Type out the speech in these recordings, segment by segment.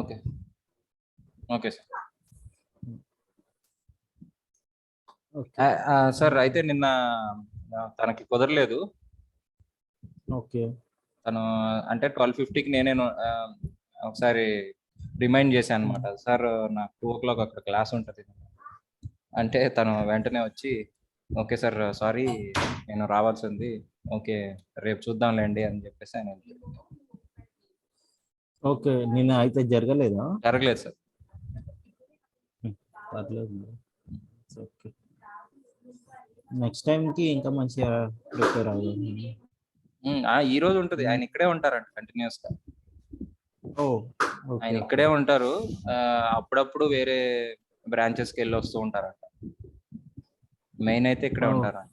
Okay. Okay sir. Okay. Sir అయితే నిన్న తనకి కుదరలేదు. ఓకే. తను అంటే 12:50కి నేనే ఒకసారి రిమైండ్ చేశాను అనమాట. సార్ నాకు 2:00 అక్కడ క్లాస్ ఉంటుంది అంటే తను వెంటనే వచ్చి ఓకే సార్ సారీ నేను రావాల్సి ఉంది, ఓకే రేపు చూద్దాంలేండి అని చెప్పేసి ఆయన ఓకే. నిన్న అయితే జరగలేదా? జరగలేదు సార్. పర్లేదు. ఓకే. నెక్స్ట్ టైంకి ఇంకా మంచిగా ప్రిపేర్ అవ్వాలి. ఈ రోజు ఉంటుంది. ఆయన ఇక్కడే ఉంటారంట కంటిన్యూస్ గా. ఆయన ఓకే. ఇక్కడే ఉంటారు. అప్పుడప్పుడు వేరే బ్రాంచెస్కి వెళ్ళి వస్తూ ఉంటారంట. మెయిన్ అయితే ఇక్కడే ఉంటారంట.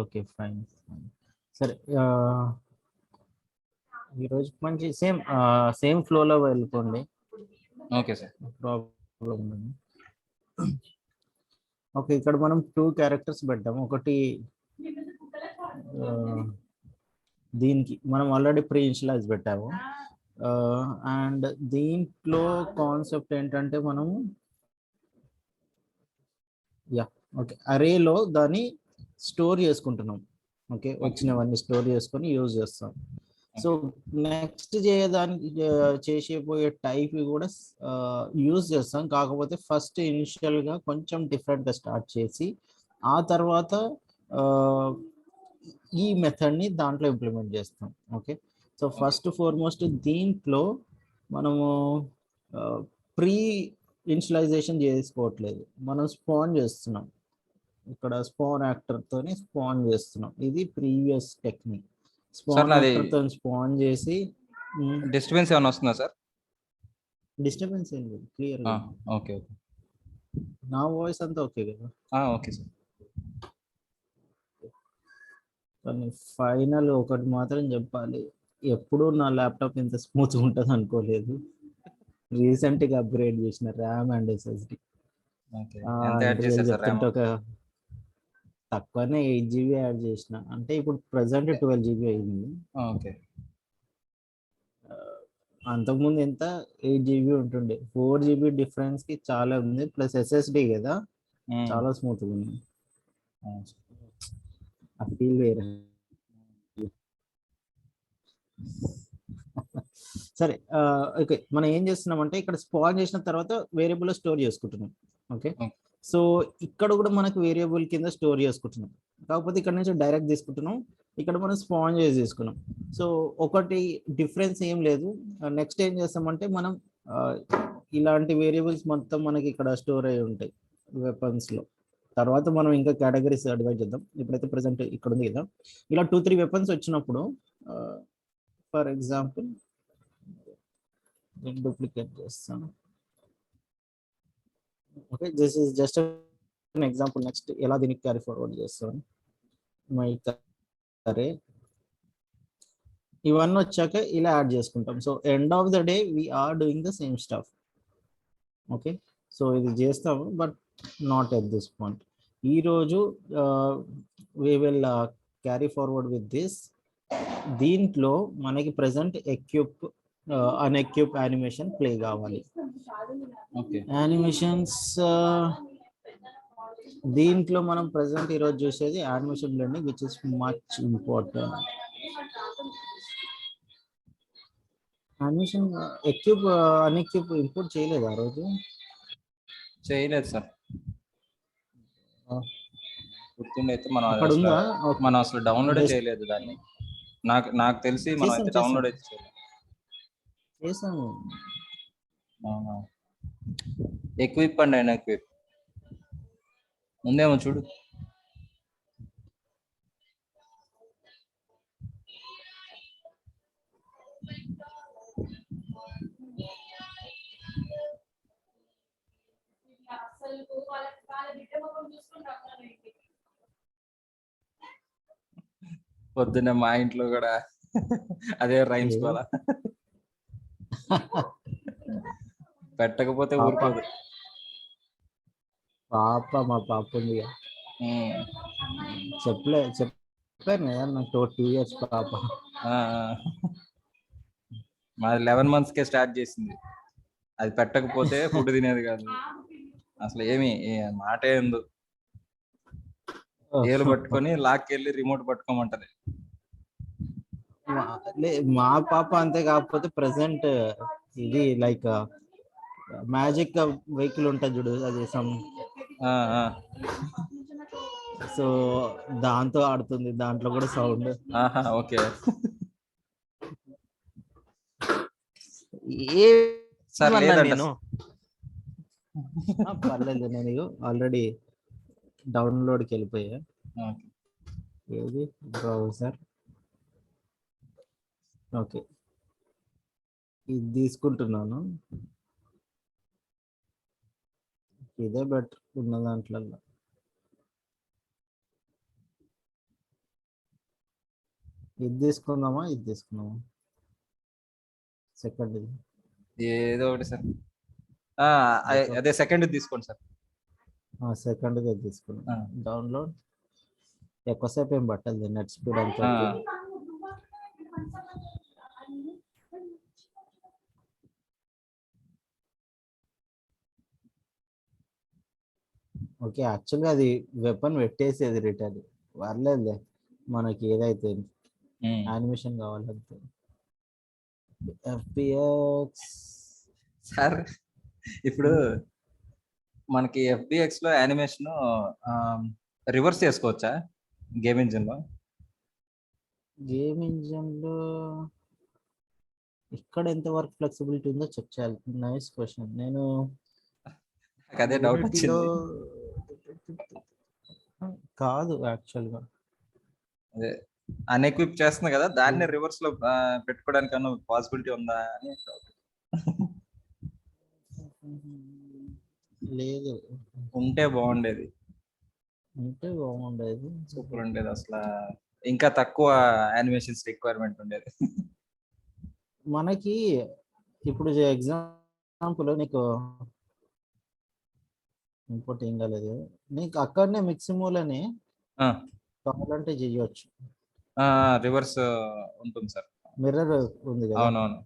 Okay fine. సరే, ఈరోజు మంచి సేమ్ ఫ్లోలో వెళ్ళిపోండి. Okay sir. ప్రాబ్లం లేదు. ఓకే, ఇక్కడ మనం 2 క్యారెక్టర్స్ పెట్టాము. ఒకటి దీనికి మనం ఆల్రెడీ ప్రీ ఇనిషియలైజ్ పెట్టాము. అండ్ దీంట్లో కాన్సెప్ట్ ఏంటంటే మనము ఓకే అరేలో దాన్ని స్టోర్ చేసుకుంటున్నాం. ఓకే, వచ్చినవన్నీ స్టోర్ చేసుకొని యూజ్ చేస్తాం. సో నెక్స్ట్ చేసేపోయే టైప్ కూడా యూజ్ చేస్తాం. కాకపోతే ఫస్ట్ ఇనిషియల్గా కొంచెం డిఫరెంట్గా స్టార్ట్ చేసి ఆ తర్వాత ఈ మెథడ్ని దాంట్లో ఇంప్లిమెంట్ చేస్తాం. ఓకే, సో ఫస్ట్ ఫార్మోస్ట్ దీంట్లో మనము ప్రీ ఇనిషియలైజేషన్ చేసుకోవట్లేదు, మనం స్పాన్ చేస్తున్నాం. ఇక్కడ స్పాన్ యాక్టర్తోని స్పాన్ చేస్తున్నాం. ఇది ప్రీవియస్ టెక్నిక్. స్పాన్ యాక్టర్తో స్పాన్ చేసి డిస్టర్బెన్స్ ఏమైనా వస్తుందా సార్? డిస్టర్బెన్స్ ఏం లేదు, క్లియర్. ఓకే. నా వాయిస్ అంతా ఓకే కదా? Okay sir. కానీ ఫైనల్ ఒకటి మాత్రం చెప్పాలి, ఎప్పుడు నా ల్యాప్టాప్ ఇంత స్మూత్గా ఉంటుంది అనుకోలేదు. రీసెంట్గా అప్గ్రేడ్ చేసిన ర్యామ్ అండ్ ఎస్ఎస్డి. చెప్తుంటే ఒక తక్కువనే 8 GB యాడ్ చేసిన. అంటే ఇప్పుడు ప్రెసెంట్ 12 GB అయింది. ఓకే. అంతకుముందు ఎంత 8 GB ఉంటుండే. 4 GB డిఫరెన్స్ కి చాలా ఉంది. ప్లస్ ఎస్ఎస్డి కదా, చాలా స్మూత్గా ఉంది. ఆ ఫీల్ వేరే. సరే, ఓకే, మనం ఏం చేస్తున్నామంటే ఇక్కడ స్పాన్ చేసిన తర్వాత వేరియబుల్ స్టోర్ చేసుకుంటున్నాం. ఓకే, సో ఇక్కడ కూడా మనకు వేరియబుల్ కింద స్టోర్ చేసుకుంటున్నాం. కాకపోతే ఇక్కడ నుంచి డైరెక్ట్ తీసుకుంటున్నాం, ఇక్కడ మనం స్పాన్ చేసి తీసుకున్నాం. సో ఒకటి డిఫరెన్స్ ఏం లేదు. నెక్స్ట్ ఏం చేస్తామంటే మనం ఇలాంటి వేరియబుల్స్ మొత్తం మనకి ఇక్కడ స్టోర్ అయి ఉంటాయి వెపన్స్లో. తర్వాత మనం ఇంకా కేటగిరీస్ డివైడ్ చేద్దాం. ఇప్పుడైతే ప్రజెంట్ ఇక్కడ ఉంది కదా, ఇలా 2-3 వెపన్స్ వచ్చినప్పుడు ఫర్ ఎగ్జాంపుల్ డూప్లికేట్ చేస్తాను. Okay, this is just an example. Next ఎలా దీనికి క్యారీ ఫార్వర్డ్ చేస్తాను. మై అరే ఇవన్నీ వచ్చాక ఇలా యాడ్ చేసుకుంటాం. So end of the day we're doing the same stuff. Okay, so ఇది చేస్తాము, but not at this point. ఈరోజు we will carry forward with this. దీంట్లో మనకి ప్రెసెంట్ అన్ఎక్యూప్ యానిమేషన్ ప్లే కావాలి. యానిమేషన్స్ దీంట్లో మనం ప్రెసెంట్ ఈరోజు చూసేది animation blending, which is much important. Animation అన్ఎక్యూప్ ఇంపోర్ట్ చేయలేదు ఆ రోజు? చేయలేదు సార్. గుర్తుండైతే మనం అసలు డౌన్లోడ్ చేయలేదు దాన్ని. నాకు తెలిసి మనం అయితే డౌన్లోడ్ అయితే చేసాము. ఎక్విప్ అండి, ఎక్విప్ ఉందేమో చూడు. పొద్దున్న మా ఇంట్లో కూడా అదే రైమ్స్ కూడా పెట్టకపోతే ఊరుకోదు. మా పాప ఉంది, చెప్పాను కదా నాకు 2 years పాప. మాది 11 months కే స్టార్ట్ చేసింది. అది పెట్టకపోతే ఫుడ్ తినేది కాదు. అసలు ఏమి మాటే ఎందు ఏలు పట్టుకొని లాక్కెళ్ళి రిమోట్ పట్టుకోమంటది. మా పాప అంతే. కాకపోతే ప్రెసెంట్ ఇది లైక్ మ్యాజిక్ వెహికల్ ఉంటుంది చూడు, అది సో దాంతో ఆడుతుంది. దాంట్లో కూడా సౌండ్. ఓకే. నేను పర్లేదు, నేను ఆల్రెడీ డౌన్లోడ్కి వెళ్ళిపోయా. ఏది బ్రౌజర్. ఓకే, ఇది తీసుకుంటున్నాను. ఇదే బెటర్ ఉన్న దాంట్లో. ఇది తీసుకుందామా, ఇది తీసుకుందామా? సెకండ్ ఇది ఏదో ఒకటి సార్. అదే సెకండ్ తీసుకోండి సార్. సెకండ్ తీసుకున్నాం. డౌన్లోడ్ ఎక్కువసేపు ఏం పట్టదు, నెట్ స్పీడ్ అంతా. ఓకే, యాక్చువల్గా అది వెపన్ పెట్టేసేది రిటర్న్. పర్లేదులే, మనకి ఏదైతే యానిమేషన్ కావాలంటే. FBX సార్ ఇప్పుడు మనకి FBX లో యానిమేషన్ రివర్స్ చేసుకోవచ్చా గేమ్ ఇంజిన్ లో? గేమ్ ఇంజిన్ లో ఇక్కడ ఎంత వరకు ఫ్లెక్సిబిలిటీ ఉందో చెక్ చేయాలి. Nice question. నేను అదే డౌట్ వచ్చింది. కాదు యాక్చువల్గా అదే అన్ఎక్విప్ చేస్తుంది కదా, దాన్ని రివర్స్ లో పెట్టుకోవడానికి అన్న పాసిబిలిటీ ఉందా అని డౌట్. లేదు, ఉంటే బాగుండేది. సూపర్ ఉండేది అసలు. ఇంకా తక్కువ యానిమేషన్స్ రిక్వైర్మెంట్ ఉండేది మనకి. ఇప్పుడు ఎగ్జాంపుల్ నీకు ఇంకోటి ఏం కాలేదు, నీకు అక్కడనే మిక్సిమోలని కావాలంటే చేయొచ్చు. రివర్స్ ఉంటుంది సార్. మిర్రర్ ఉంది కదా. అవునవును.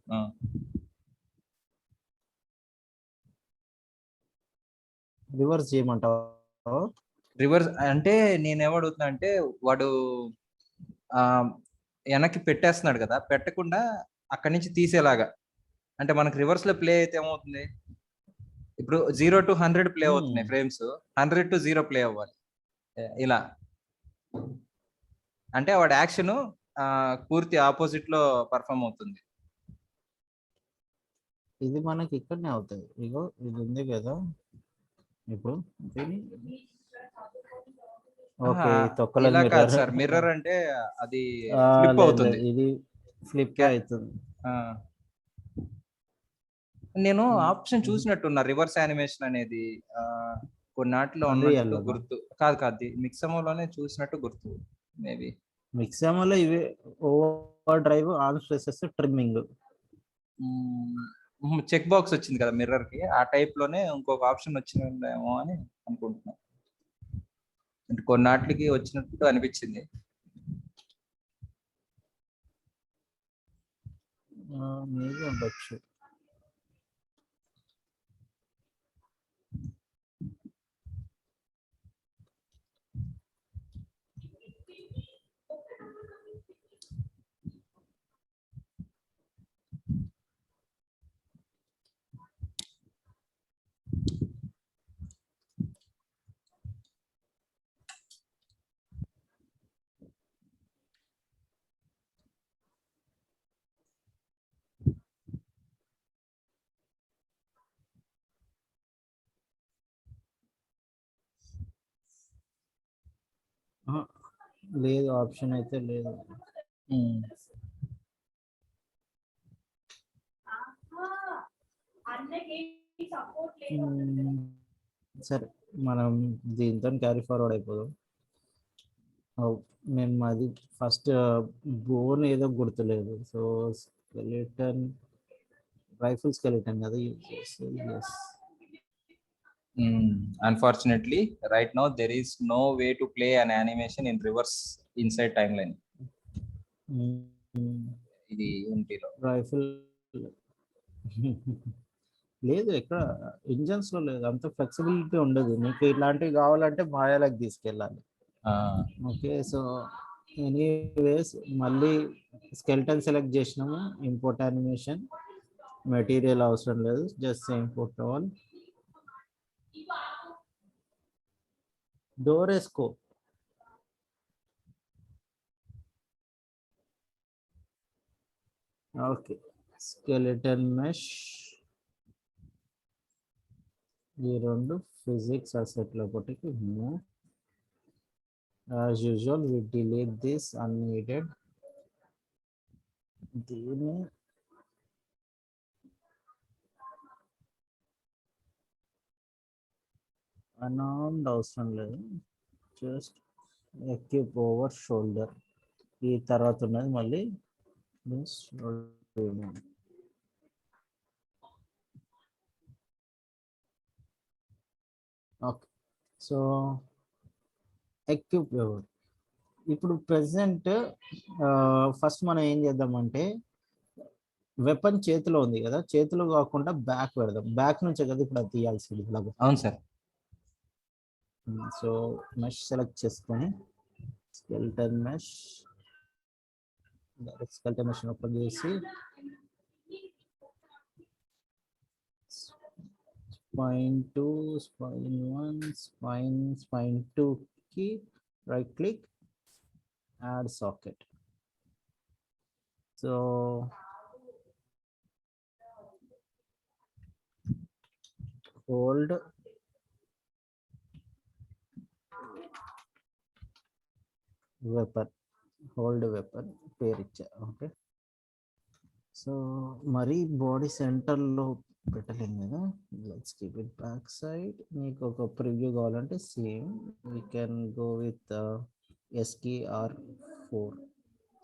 రివర్స్ చేయమంటావా? రివర్స్ అంటే నేను ఏమడుగుతున్నా అంటే, వాడు వెనక్కి పెట్టేస్తున్నాడు కదా, పెట్టకుండా అక్కడి నుంచి తీసేలాగా. అంటే మనకి రివర్స్ లో ప్లే అయితే ఏమవుతుంది, ఇప్పుడు 0 to 100 ప్లే అవుతున్నాయి ఫ్రేమ్స్, 100 to 0 ప్లే అవ్వాలి ఇలా. అంటే వాడి యాక్షన్ పూర్తి ఆపోజిట్ లో పర్ఫామ్ అవుతుంది. ఇది మనకి ఇక్కడనే అవుతుంది. ఇగో ఇది ఉంది కదా ఇప్పుడు. ఓకే, ఇలా కాదు సార్. మిర్రర్ అంటే అది ఫ్లిప్ అవుతుంది. ఇది ఫ్లిప్ అవుతుంది. నేను ఆప్షన్ చూసినట్టున్నా రివర్స్ యానిమేషన్ అనేది కొన్నాటిలో ఉన్నట్టు గుర్తు. కాదు మిక్సమోలోనే చూసినట్టు గుర్తు. మేబీ మిక్సమోలో ఇవి overdrive, on stresses, trimming. Check box వచ్చింది కదా మిర్రర్ కి, ఆ టైప్ లోనే ఇంకొక ఆప్షన్ వచ్చిందేమో అని అనుకుంటున్నాను. అంటే కొన్నాటికి వచ్చినట్టు అనిపించింది. మేబీ ఉండొచ్చు. లేదు, ఆప్షన్ అయితే లేదు. సరే, మనం దీంతో క్యారీ ఫార్వర్డ్ అయిపోదాం. నేను మాది ఫస్ట్ బోన్ ఏదో గుర్తులేదు. సో స్కెలిటన్, రైఫిల్ స్కెలిటన్ కదా యూజ్ చేసేది. Yes. Unfortunately, right now there is no way to play an animation in reverse inside timeline. ఇది Unity లో రైఫిల్ లేదు ఎక్కడ ఇంజన్స్ లో లేదు, అంత ఫ్లెక్సిబిలిటీ ఉండదు. నీకు ఇలాంటివి కావాలంటే మాయాలకు తీసుకెళ్ళాలి. ఓకే, సో ఎనీవేస్ మళ్ళీ స్కెల్టన్ సెలెక్ట్ చేసినాము. ఇంపోర్ట్ యానిమేషన్, మెటీరియల్ అవసరం లేదు, జస్ట్ ఇంపోర్ట్ ఆల్. డోర్ వేసుకో. ఓకే, స్కెలిటన్ మెష్, ఈ రెండు ఫిజిక్స్ అసెట్ లోపటికి move. As usual we delete this అన్నీడెడ్. దీన్ని అనార్మ్డ్ అవసరం లేదు, జస్ట్ ఎక్విప్ ఓవర్ షోల్డర్. ఈ తర్వాత ఉన్నది మళ్ళీ ఓకే. So equip over. ఇప్పుడు ప్రెసెంట్ ఫస్ట్ మనం ఏం చేద్దామంటే, వెపన్ చేతిలో ఉంది కదా, చేతిలో కాకుండా బ్యాక్ పెడదాం. బ్యాక్ నుంచే కదా ఇప్పుడు అది తీయాల్సింది. అవును సార్. సో మెష్ సెలెక్ట్ చేసుకొని skeleton mesh, skeleton mesh open చేసి స్పైన్ 2, స్పైన్ 1, స్పైన్ 2 కి right click, add socket. So hold weapon, hold weapon పేరు ఇచ్చా. ఓకే, సో మరి బాడీ సెంటర్లో పెట్టలేము కదా, let's keep it back side. నీకు ఒక ప్రివ్యూ కావాలంటే same we can go with SKR4.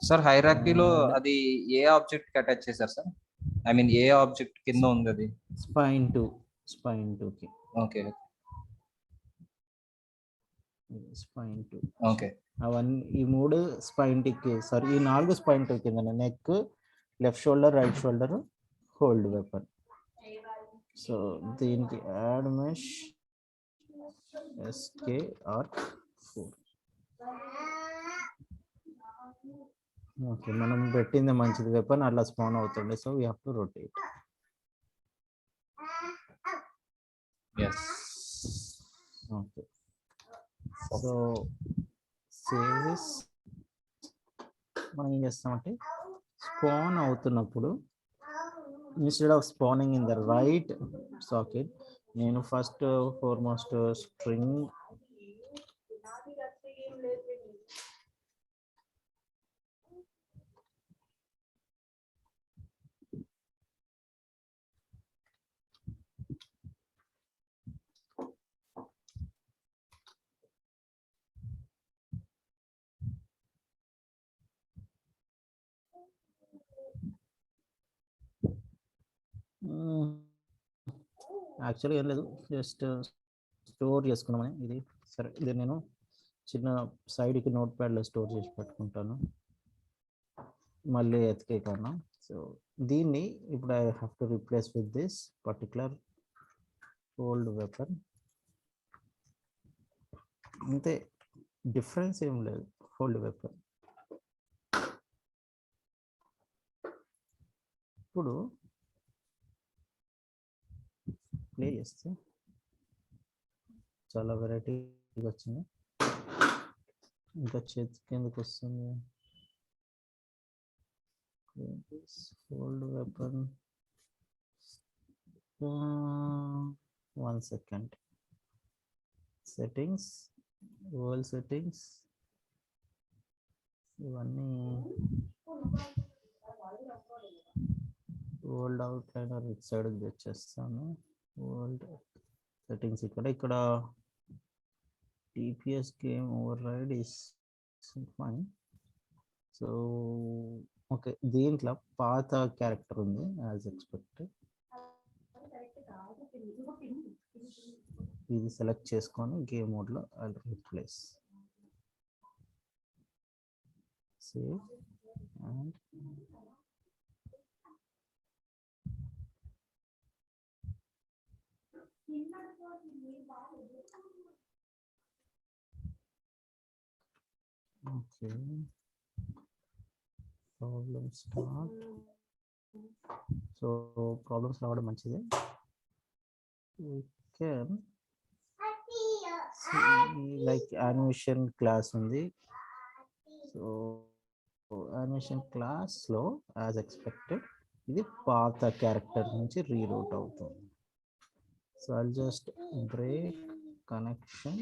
Sir హైరార్కీలో అది ఏ ఆబ్జెక్ట్ కి అటాచ్ చేశారు సార్? ఐ మీన్ ఏ ఆబ్జెక్ట్ కింద ఉంది అది? స్పైన్ 2 కి. Okay spine 2. ఓకే, అవన్నీ ఈ 3 స్పైన్ టిక్, సారీ ఈ 4 స్పైన్ టిక్ కింద, neck, left shoulder, right shoulder, hold weapon. So దీనికి యాడ్ మెష్ SKR4. ఓకే, మనం పెట్టింది మంచిది, వెపన్ అట్లా స్పాన్ అవుతుంది. So we have to rotate. Okay, so save this. మనం ఏం చేస్తామంటే, స్పాన్ అవుతున్నప్పుడు instead of spawning in the right socket, నేను ఫస్ట్ ఫార్మోస్ట్ స్ట్రింగ్ యాక్చువల్గా ఏం లేదు, జస్ట్ స్టోర్ చేసుకున్నామని. ఇది సరే, ఇది నేను చిన్న సైడ్కి నోట్ ప్యాడ్లో స్టోర్ చేసి పెట్టుకుంటాను, మళ్ళీ ఎతికే కన్నా. సో దీన్ని ఇప్పుడు I have to replace with this particular hold weapon. అంతే, డిఫరెన్స్ ఏం లేదు. Hold weapon. ఇప్పుడు ప్లే చేస్తే చాలా వెరైటీగా వచ్చింది. ఇంకా చేతికి ఎందుకు వస్తుంది? Hold weapon. 1 second. Settings, world settings, ఇవన్నీ వరల్డ్ అవుట్లైనర్ ఇటు సైడ్కి తెచ్చేస్తాను. వరల్డ్ సెట్టింగ్స్ ఇక్కడ TPS game override is fine. So okay, దీంట్లో పాత క్యారెక్టర్ ఉంది యాజ్ ఎక్స్పెక్టెడ్. ఇది సెలెక్ట్ చేసుకొని గేమ్ మోడ్లో replace, save and Okay. Problem start. So problems రావడం మంచిదే. We can see like animation class ఉంది. So animation class లో as expected ఇది పాత క్యారెక్టర్ నుంచి రీరూట్ అవుతుంది. So I'll just break connection.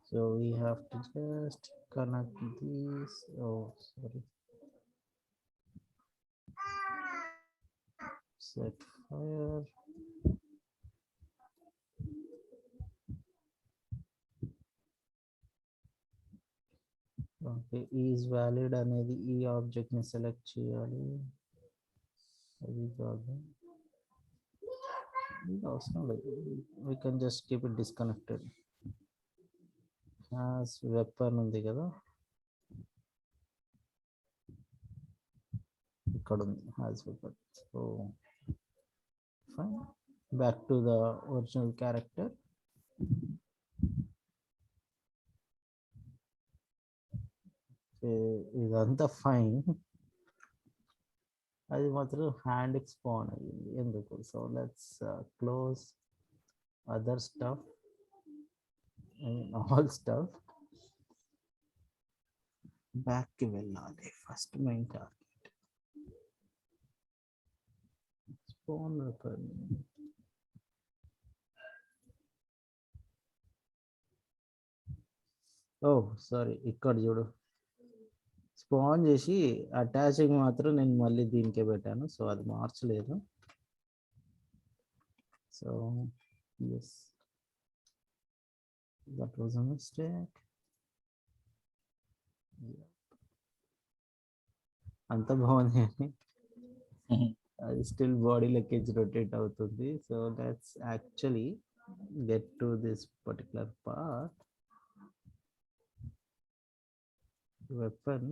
So we have to just connect these. Oh, sorry. Set fire. Okay, is valid అనేది ఈ object ని select చేయాలి. అది కాదు, ఇది అవసరం లేదు. We can just keep it disconnected. As weapon ఉంది కదా, ఇక్కడ ఉంది as weapon. So fine, back to the original character. ఇదంతా ఫైన్, అది మాత్రం హ్యాండ్ స్పాన్ అయ్యింది ఎందుకు. So let's close other stuff, I mean all stuff. బ్యాక్కి వెళ్ళాలి, first main target spawn weapon. Oh sorry, ఇక్కడ చూడు, స్పాన్ చేసి అటాచింగ్ మాత్రం నేను మళ్ళీ దీనికే పెట్టాను. సో అది మార్చలేదు. So yes, that was a mistake. అంత బాగుంది అని అది స్టిల్ బాడీ లెక్కేజ్ రొటేట్ అవుతుంది. So let's actually get to this particular part. Weapon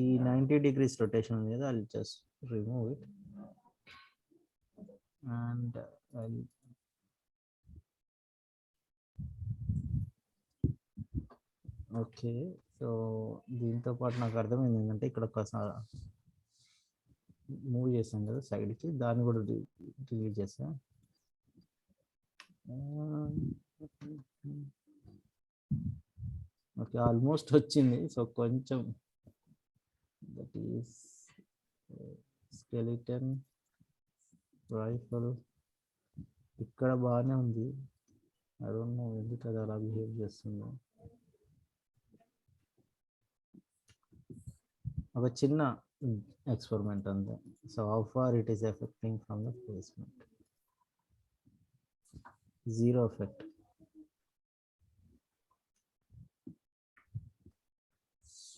ఈ 90 degrees రొటేషన్ ఉంది కదా, I'll just remove it and I'll okay. So దీంతో పాటు నాకు అర్థమైంది ఏంటంటే ఇక్కడ ఒక మూవ్ చేసాం కదా సైడ్కి, దాన్ని కూడా డిలీట్ చేసా. ఓకే, ఆల్మోస్ట్ వచ్చింది. సో కొంచెం దట్ ఈస్ స్కెలిటన్ రైఫల్ ఇక్కడ బాగానే ఉంది. ఐ డోంట్ నో ఎందుకు అది అలా బిహేవ్ చేస్తుందో. ఒక చిన్న ఎక్స్పెరిమెంట్ అంతే. So how far it is affecting from the placement. Zero effect.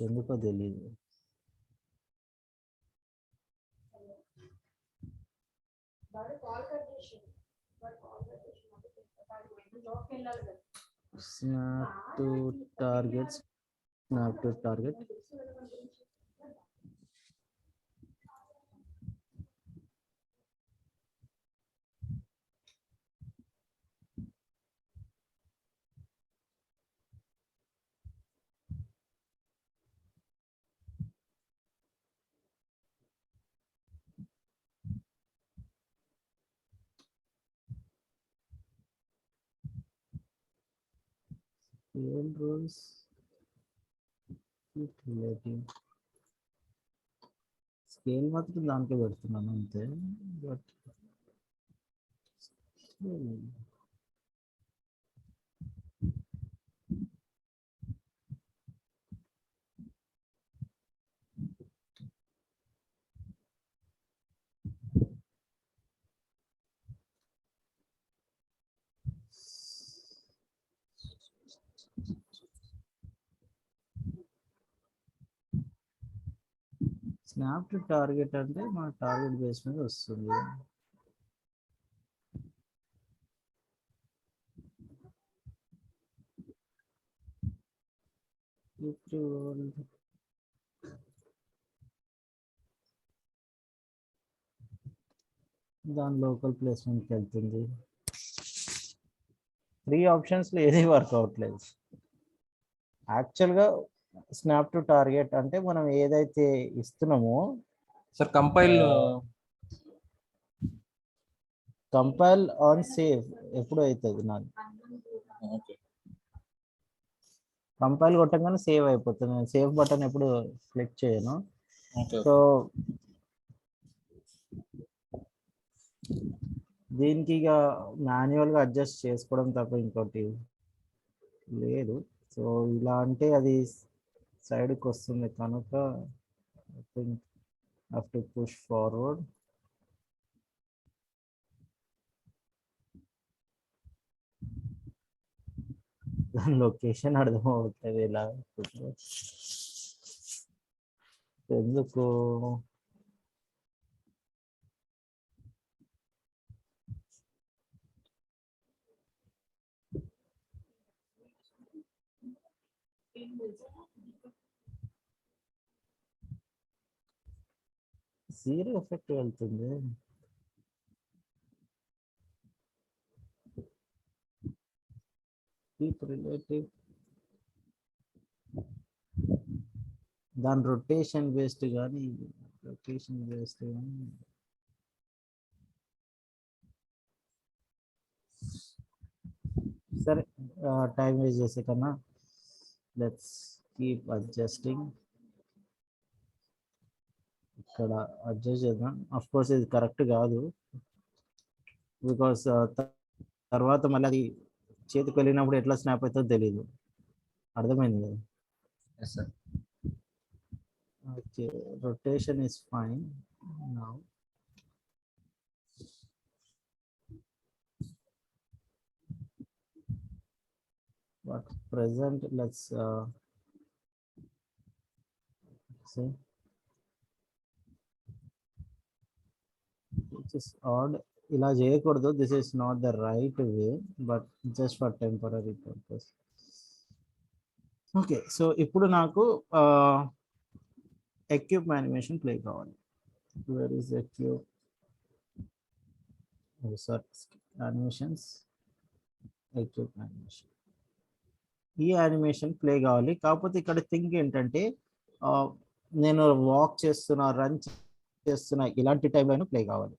ఎందుకో తెలియదు. Snap to target, snap to target. Scale rules, scale మాత్రం దాంట్లో పెడుతున్నాను అంతే. బట్ స్నాప్ టు టార్గెట్ అంటే మన టార్గెట్ బేస్ మీద వస్తుంది. దాని లోకల్ ప్లేస్మెంట్కి వెళ్తుంది. 3 ఆప్షన్స్లో ఏది వర్క్ అవ్వట్లేదు. యాక్చువల్గా స్నాప్ టు టార్గెట్ అంటే మనం ఏదైతే ఇస్తున్నామో సార్ కంపైల్ ఆన్ సేవ్ ఎప్పుడు అవుతుంది నాది. ఓకే కంపైల్ కొట్టగానే సేవ్ అయిపోతుంది. నేను సేవ్ బటన్ ఎప్పుడు క్లిక్ చేయను. ఓకే సో దీనికి ఇక మాన్యువల్గా అడ్జస్ట్ చేసుకోవడం తప్ప ఇంకోటి లేదు. సో ఇలా అంటే అది సైడ్కి వస్తుంది కనుక I think have to push forward. దాని లొకేషన్ అర్థం అవుతుంది ఇలా ఎందుకు. జీరో ఎఫెక్ట్ వెళ్తుంది. రిలేటివ్ దాని రొటేషన్ వేస్ట్ కానీ సరే టైం వేస్ట్ చేసే కన్నా లెట్స్ కీప్ అడ్జస్టింగ్. ఇక్కడ అడ్జస్ట్ చేద్దాం. అఫ్ కోర్స్ ఇది కరెక్ట్ కాదు, బికాస్ తర్వాత మళ్ళీ అది చేతికి వెళ్ళినప్పుడు ఎట్లా స్నాప్ అవుతుందో తెలియదు. అర్థమైంది కదా. Yes sir. Okay, rotation is fine now. But present, let's see, which is odd. ఇలా చేయకూడదు. This is not the right way, but just for temporary purpose. Okay, so ఇప్పుడు నాకు ఎక్యూప్ యానిమేషన్ ప్లే కావాలి. Where is equip? Sorry, animations, equip animation. ఈ animation play కావాలి. కాకపోతే ఇక్కడ think ఏంటంటే నేను వాక్ చేస్తున్నా, రన్ చేస్తున్నా, ఇలాంటి టైంలో ప్లే కావాలి.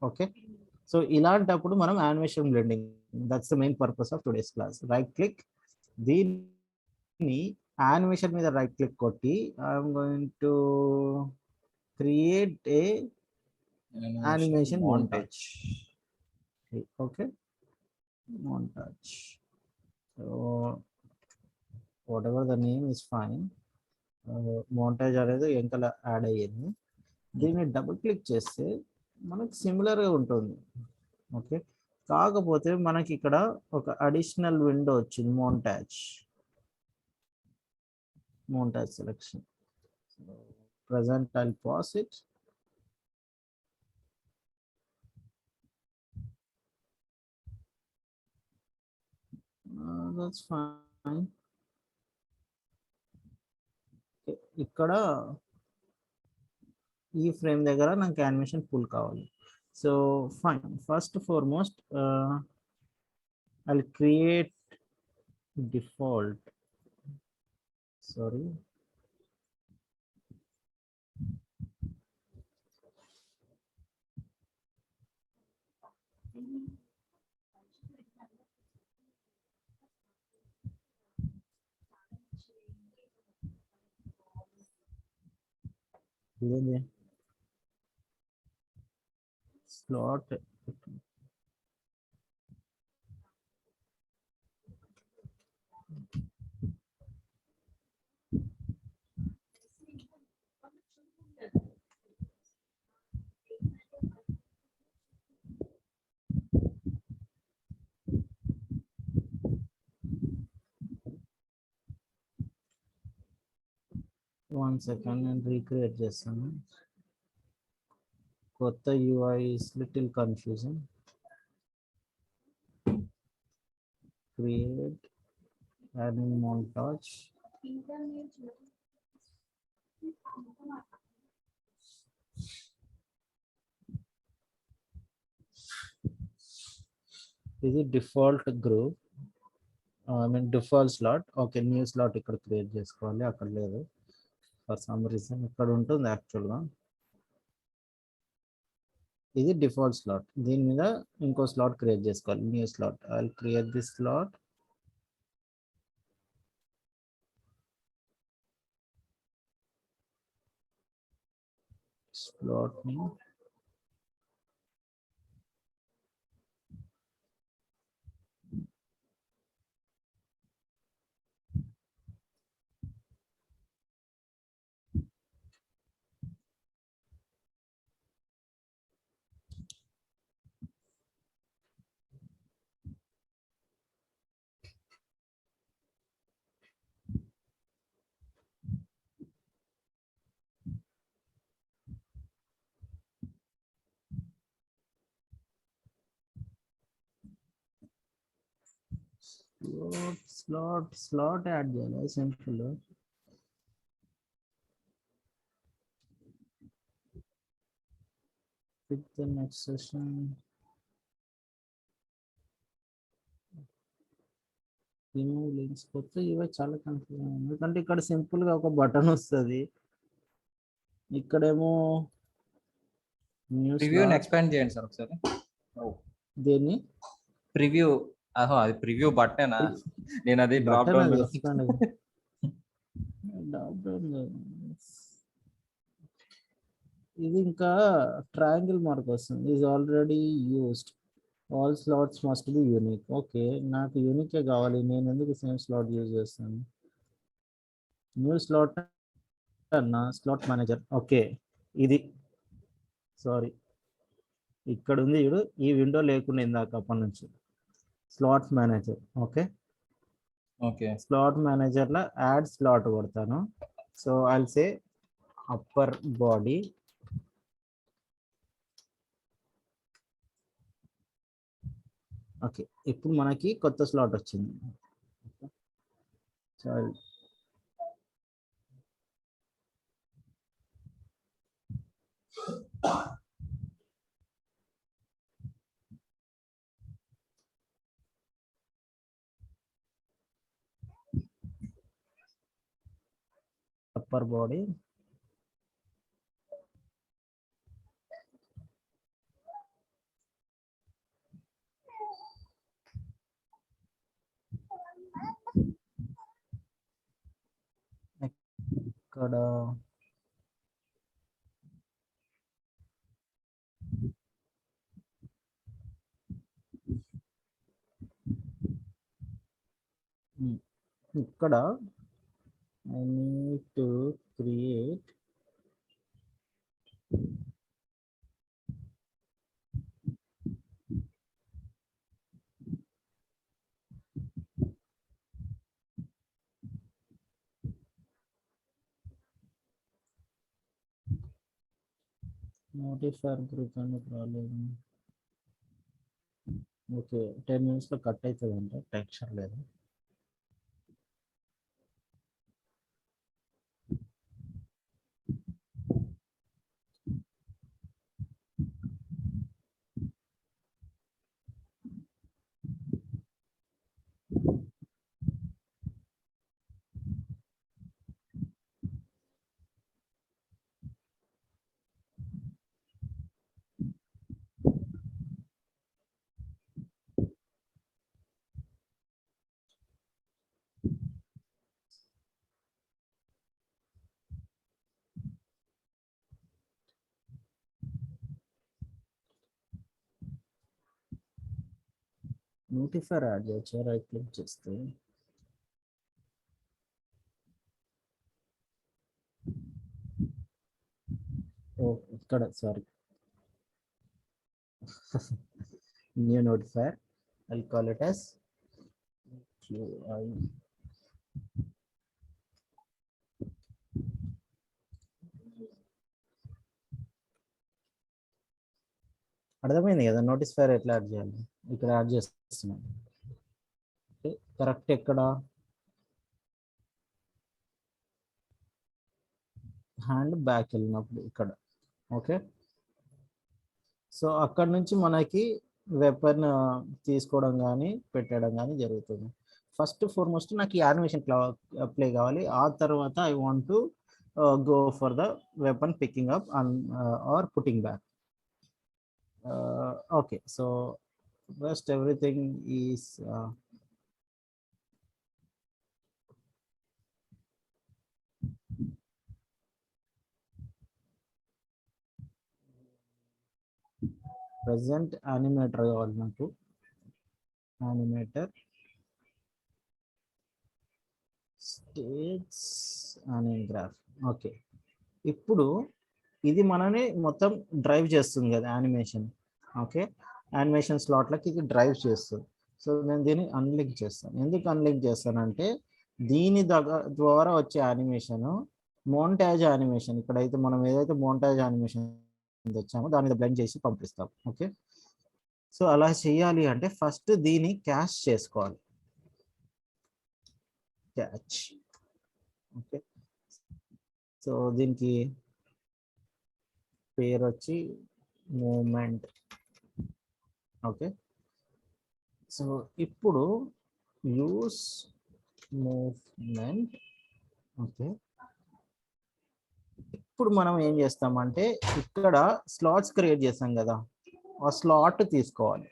ఓకే, సో ఇలాంటప్పుడు మనం animation blending, that's the main purpose of today's class. Right click, దీన్ని యానిమేషన్ మీద రైట్ క్లిక్ కొట్టి I'm going to create a animation montage. Okay, montage. So whatever the name is fine. montage అనేది వెనకాల add అయ్యింది. దీన్ని double click చేస్తే మనకి సిమిలర్గా ఉంటుంది. ఓకే, కాకపోతే మనకి ఇక్కడ ఒక అడిషనల్ విండో వచ్చింది, montage selection. So present, I'll pause it. That's fine. ఇక్కడ ఈ ఫ్రేమ్ దగ్గర నాకు యానిమేషన్ పుల్ కావాలి. So fine, first foremost I'll create default, sorry, slot. One second and recreate చేస్తాను. కొత్త UI is little confusing. Create adding montage. ఇది default group, I mean default slot. Okay, new slot ఇక్కడ create చేసుకోవాలి, అక్కడ లేదు for some reason. ఇక్కడ ఉంటుంది యాక్చువల్గా. ఇది డిఫాల్ట్ స్లాట్, దీని మీద ఇంకో స్లాట్ క్రియేట్ చేసుకోవాలి, new slot. I will create this slot. Slot name slot add చేయాలి simple. Pick the next session. Remove links కొత్త ఇవే చాలా కన్ఫ్యూజన్, ఎందుకంటే ఇక్కడ సింపుల్ గా ఒక బటన్ వస్తుంది, ఇక్కడేమో న్యూ ప్రివ్యూని ఎక్స్పాండ్ చేయండి సార్ ఒకసారి. దేన్ని ప్రివ్యూ, అది ప్రివ్యూ బట్టనేనా? నేను అది డ్రాప్ బటన్ డౌన్ అది expand అయ్యింది. Drop down ఇది ఇంకా ట్రయాంగిల్ మార్క్ వస్తుంది, is already used, all slots must be unique. Okay, నాకు యూనికే కావాలి, నేను ఎందుకు సేమ్ స్లాట్ యూజ్ చేస్తాను? న్యూ స్లాట్ అన్న, స్లాట్ మేనేజర్. ఓకే, ఇది సారీ ఇక్కడ ఉంది చూడు, ఈ విండో లేకుండా ఇందాక అప్పటి నుంచి slot manager. Okay, okay slot మేనేజర్లో add slot కొడతాను. So I'll say upper body, okay, ఇప్పుడు మనకి కొత్త స్లాట్ వచ్చింది. చాలు, అప్పర్ బాడీ, ఇక్కడ ఇక్కడ I need to create notifier group and problem. Okay, 10 minutes లో కట్ అవుతుంది అంటే టెన్షన్ లేదు. నోటిఫైర్ యాడ్ చేయొచ్చు, రైట్ క్లిక్ చేస్తే ఓ ఇక్కడ sorry new notifier, I call it as QI. అర్థమైంది కదా నోటిఫైర్ ఎట్లా యాడ్ చేయాలి, ఇక్కడ యాడ్ చేస్తున్నాను. కరెక్ట్ ఎక్కడ హ్యాండ్ బ్యాక్ వెళ్ళినప్పుడు ఇక్కడ. ఓకే, సో అక్కడ నుంచి మనకి వెపన్ తీసుకోవడం కానీ పెట్టడం కానీ జరుగుతుంది. ఫస్ట్ ఫార్మోస్ట్ నాకు ఈ యానిమేషన్ ప్లే కావాలి. ఆ తర్వాత I want to go for the weapon picking up or putting back. Okay, so first everything is present animator కావాలి నాకు. యానిమేటర్ స్టేట్స్ అనే గ్రాఫ్. ఓకే, ఇప్పుడు ఇది మనని మొత్తం డ్రైవ్ చేస్తుంది కదా యానిమేషన్. ఓకే, యానిమేషన్ స్లాట్లకి ఇది డ్రైవ్ చేస్తుంది. సో నేను దీన్ని అన్లింక్ చేస్తాను. ఎందుకు అన్లింక్ చేస్తానంటే దీని ద్వారా వచ్చే యానిమేషన్ మోంటాజ్ యానిమేషన్, ఇక్కడైతే మనం ఏదైతే మోంటాజ్ యానిమేషన్ తెచ్చామో దాని మీద బ్లెండ్ చేసి పంపిస్తాం. ఓకే, సో అలా చేయాలి అంటే ఫస్ట్ దీన్ని క్యాష్ చేసుకోవాలి. క్యాచ్. ఓకే, సో దీనికి పేరు వచ్చి మూమెంట్. ఓకే, సో ఇప్పుడు యూస్ మూవ్మెంట్. ఓకే, ఇప్పుడు మనం ఏం చేస్తామంటే ఇక్కడ స్లాట్స్ క్రియేట్ చేస్తాం కదా, ఆ స్లాట్ తీసుకోవాలి.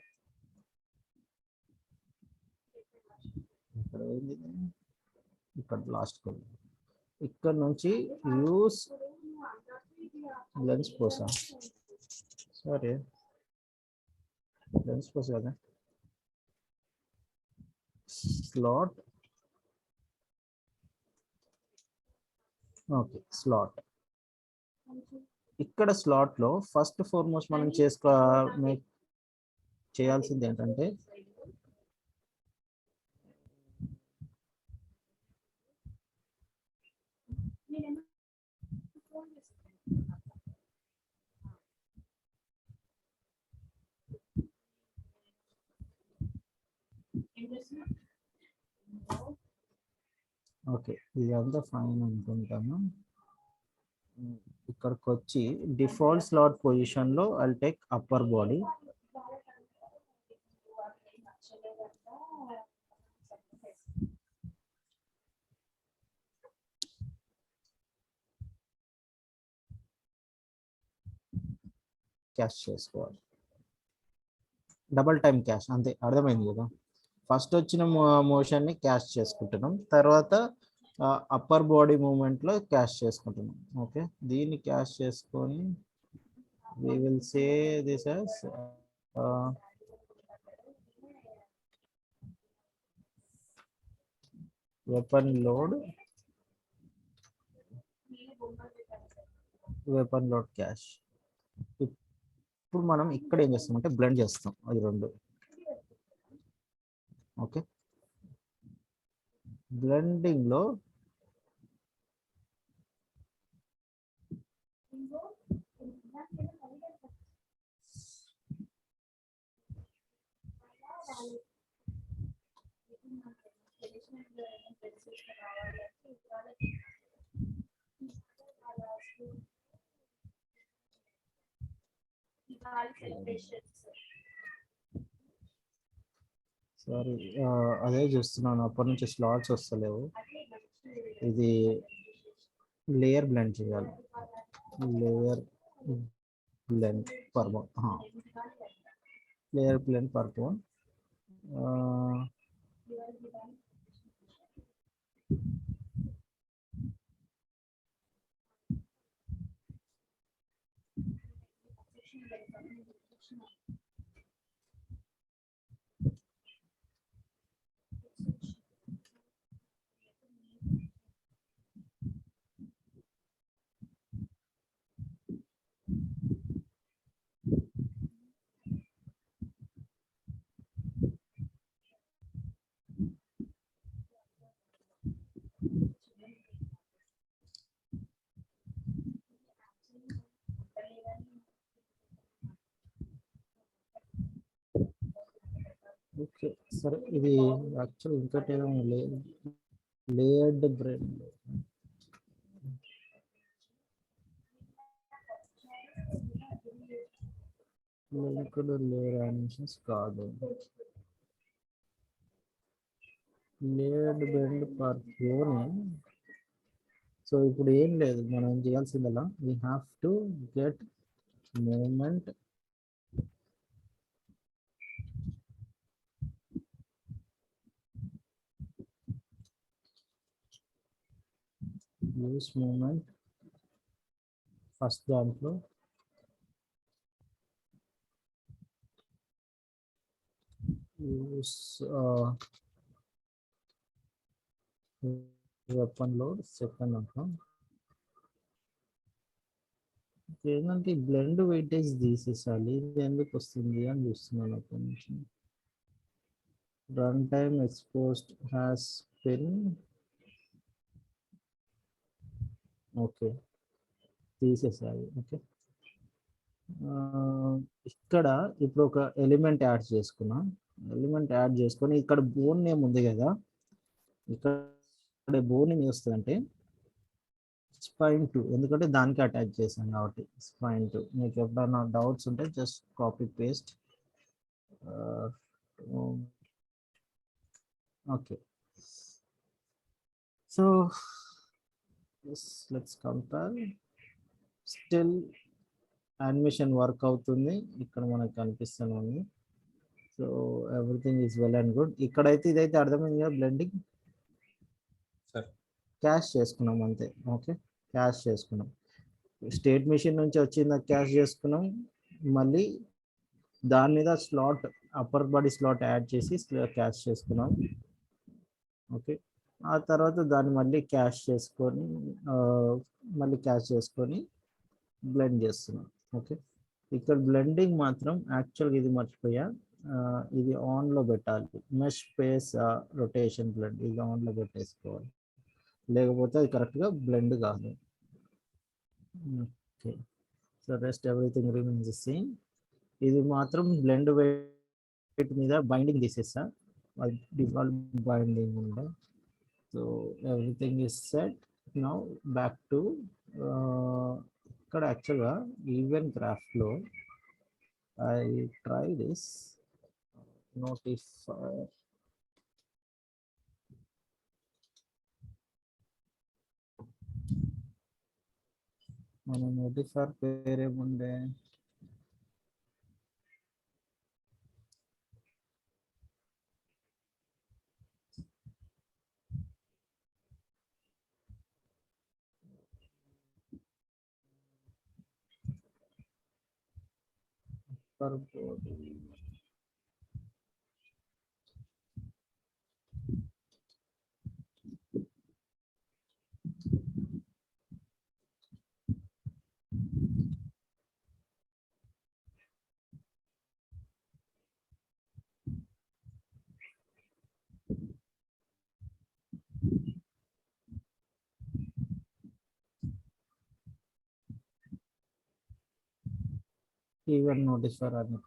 ఇక్కడ లాస్ట్ ఇక్కడ నుంచి యూస్ లెన్స్ కోసం, సారీ లెన్స్ కోసం కదా, స్లాట్. Okay, slot. ఇక్కడ స్లాట్ లో ఫస్ట్ ఫార్మోస్ట్ మనం చేయాల్సింది ఏంటంటే ఓకే ఇదంతా ఫైన్ అనుకుంటాను. ఇక్కడికి వచ్చి డిఫాల్ట్ స్లాట్ పొజిషన్ లో I take upper body. Cash చేసుకోవాలి, డబల్ టైం క్యాష్, అంతే. అర్థమైంది కదా, ఫస్ట్ వచ్చిన మోషన్ ని క్యాష్ చేసుకుంటున్నాం, తర్వాత అప్పర్ బాడీ మూమెంట్ లో క్యాష్ చేసుకుంటున్నాం. ఓకే, దీన్ని క్యాష్ చేసుకొని we will say this as weapon load cache. ఇప్పుడు మనం ఇక్కడ ఏం చేస్తామంటే బ్లెండ్ చేస్తాం అది రెండు. ఓకే, బ్లెండింగ్ లో సారీ అదే చూస్తున్నాను, అప్పటి నుంచి స్లాట్స్ వస్తలేవు. ఇది లేయర్ బ్లెండ్ చేయాలి, layer blend per bone, layer blend per bone. Okay సరే, ఇది యాక్చువల్ ఇంకోటి ఏదో layered bread. Linked layer animations కాదు, లేయర్డ్ బెండ్ పర్ ఫ్లోనే. సో ఇప్పుడు ఏం లేదు, మనం ఏం చేయాల్సిందల్లా we have to get moment use moment first దాంట్లో యూస్ వెపన్ లోడ్ సెకండ్ దాంట్లో ఏంటంటే బ్లెండ్ వెయిటేజ్ తీసేసాలి, ఇది ఎందుకు వస్తుంది అని చూస్తున్నాను ఒక నిమిషం. Run time exposed has been okay తీసేసాలి. ఓకే ఇక్కడ ఇప్పుడు ఒక ఎలిమెంట్ యాడ్ చేసుకున్నాం, ఎలిమెంట్ యాడ్ చేసుకొని ఇక్కడ బోన్ నేమ్ ఉంది కదా, ఇక్కడ బోన్ నేమ్ వస్తుందంటే స్పైన్ 2, ఎందుకంటే దానికి అటాచ్ చేశాను కాబట్టి స్పైన్ 2. మీకు ఎప్పుడైనా డౌట్స్ ఉంటే just copy paste. Okay so let's compare. Still animation work అవుతుంది, ఇక్కడ మనకు కనిపిస్తుంది. So everything is well and good. ఇక్కడైతే ఇదైతే అర్థమైంది కదా, బ్లెండింగ్ సార్ క్యాష్ చేసుకున్నాం అంతే. ఓకే క్యాష్ చేసుకున్నాం, స్టేట్ మెషిన్ నుంచి వచ్చింది క్యాష్ చేసుకున్నాం, మళ్ళీ దాని మీద slot upper body slot add చేసి క్యాష్ చేసుకున్నాం. ఓకే ఆ తర్వాత దాన్ని మళ్ళీ క్యాష్ చేసుకొని బ్లెండ్ చేస్తున్నాం. ఓకే ఇక్కడ బ్లెండింగ్ మాత్రం యాక్చువల్గా ఇది మర్చిపోయా, ఇది ఆన్లో పెట్టాలి. మెష్ స్పేస్ రొటేషన్ బ్లెండ్ ఇది ఆన్లో పెట్టేసుకోవాలి, లేకపోతే అది కరెక్ట్గా బ్లెండ్ కాదు. Okay so rest everything remains the same. ఇది మాత్రం బ్లెండ్ వెయిట్ మీద బైండింగ్ తీసేస్తా, అది డిఫాల్ట్ బైండింగ్ ఉండే. So everything is set. Now back to ఇక్కడ యాక్చువల్గా ఈవెంట్ గ్రాఫ్లో ఐ ట్రై దిస్ నోటిఫై. మన నోటిఫైర్ పేరేముండే, ఈవెంట్ నోటిఫైర్ అని